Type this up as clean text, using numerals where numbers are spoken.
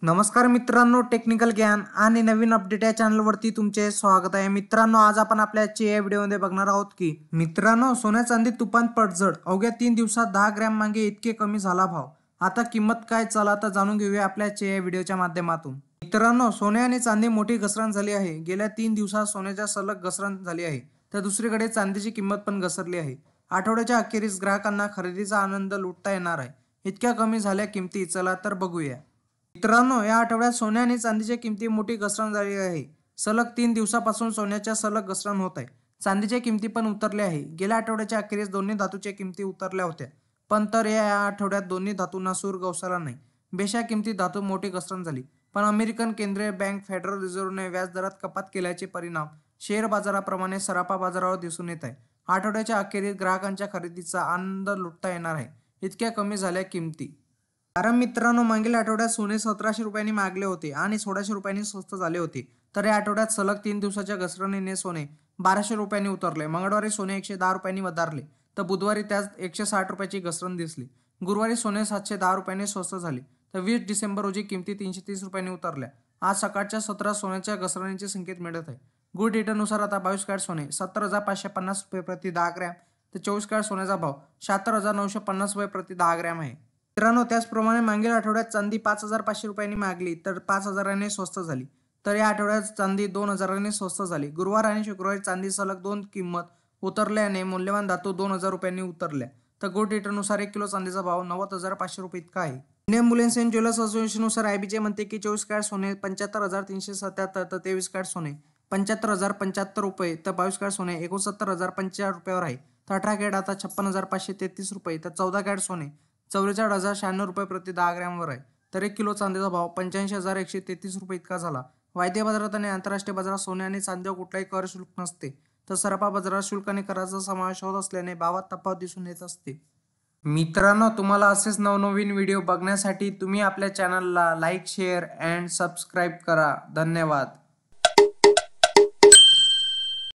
नमस्कार मित्रांनो, टेक्निकल ज्ञान आणि नवीन अपडेट या चॅनलवरती तुमचे स्वागत आहे. मित्रांनो, आज आपण आपल्या आजच्या या व्हिडिओमध्ये बघणार आहोत की मित्रांनो, सोन्या चांदी तुफान पडझड. अवघ्या 3 दिवसात 10 ग्रॅम मागे इतके कमी झाला भाव. आता किंमत काय, चला तर जाणून घेऊया आपल्या आजच्या या व्हिडिओच्या माध्यमातून. मित्रांनो, सोने आणि चांदी मोठी घसरण झाली आहे. गेल्या 3 दिवसात सोन्याच्या सलग घसरण झाली आहे, तर दुसरीकडे चांदीची किंमत पण घसरली आहे. आठवड्याच्या अखेरीस ग्राहकांना खरेदीचा आनंद लुटता येणार आहे. इतक्या कमी झाल्या किमती, चला तर बघूया. मित्रांनो, या आठवड्यात सोने आणि चांदीच्या किमती मोठी घसरण झाली आहे. सलग 3 दिवसापासून सोन्याच्या सलग घसरण होत आहे. चांदीच्या किमती पण उतरल्या आहे. गेल्या आठवड्याच्या अखेरीस दोन्ही धातूच्या किमती उतरल्या होत्या, पण तर या आठवड्यात दोन्ही धातूंना सूर गवसला नाही. बेशा किमती धातू मोठी घसरण झाली. पण अमेरिकन केंद्रीय बँक फेडरल रिझर्व्हने व्याजदरात कपात केल्याचे परिणाम शेअर बाजाराप्रमाणे सराफा बाजारावर दिसून येत आहे. आठवड्याच्या अखेरीस ग्राहकांच्या खरेदीचा आनंद लुटता येणार आहे. इतक्या कमी झाल्या किमती. कारण मित्रांनो, मागील आठवड्यात सोने 1700 रुपयांनी मागले होते आणि 1600 रुपयांनी स्वस्त झाले होते. तर या आठवड्यात सलग 3 दिवसाच्या घसरणीने सोने 1200 रुपयांनी उतरले. मंगळवारी सोने 110 रुपयांनी वधारले, तर बुधवारी त्यात 160 रुपयाची घसरण दिसली. गुरुवारी सोने 710 रुपयांनी स्वस्त झाले, तर 20 डिसेंबर रोजी किमती 330 रुपयांनी उतरल्या. आज सकाळच्या सत्रात सोन्याच्या घसरणीचे संकेत मिळत आहे. गुड डेटानुसार आता 22 कॅरेट सोने 70,550 रुपये प्रति 10 ग्रॅम, तर 24 कॅरेट सोन्याचा भाव 76,950 रुपये प्रति 10 ग्रॅम आहे. मित्रांनो, त्याचप्रमाणे मागील आठवड्यात चांदी 5,500 रुपयांनी मागली तर 5,000ने स्वस्त झाली. तर या आठवड्यात चांदी 2,000ने स्वस्त झाली. गुरुवार आणि शुक्रवारी चांदी सलग 2 किंमत उतरल्याने मौल्यवान धातू 2,000 रुपयांनी उतरल्या. तर गुड डेटानुसार 1 किलो चांदीचा भाव 90,500 रुपये इतका आहे. इंडियन बुलियन अँड ज्वेलर्स असोसिएशननुसार आयबीजे म्हणते की 24 कॅरेट सोने 75,377, तर 23 कॅरेट सोने 75,075 रुपये, तर 22 कॅरेट सोने 69,045 रुपयावर आहे. तर 18 कॅरेट आता 56,533 रुपये, तर 14 कॅरेट सोने 44,096 रुपये प्रति 10 ग्रॅमवर आहे. तर 1 किलो चांदीचा भाव 85,133 रुपये इतका झाला. वायदे बाजारात आणि आंतरराष्ट्रीय बाजारात सोने आणि चांदीवर कुठलाही कर शुल्क नसते, तर सराफा बाजारात शुल्क आणि कराचा समावेश होत असल्याने भावात तफावत दिसून येत असते. मित्रांनो, तुम्हाला असेच नवनवीन व्हिडिओ बघण्यासाठी तुम्ही आपल्या चॅनलला लाईक, शेअर अँड सबस्क्राईब करा. धन्यवाद.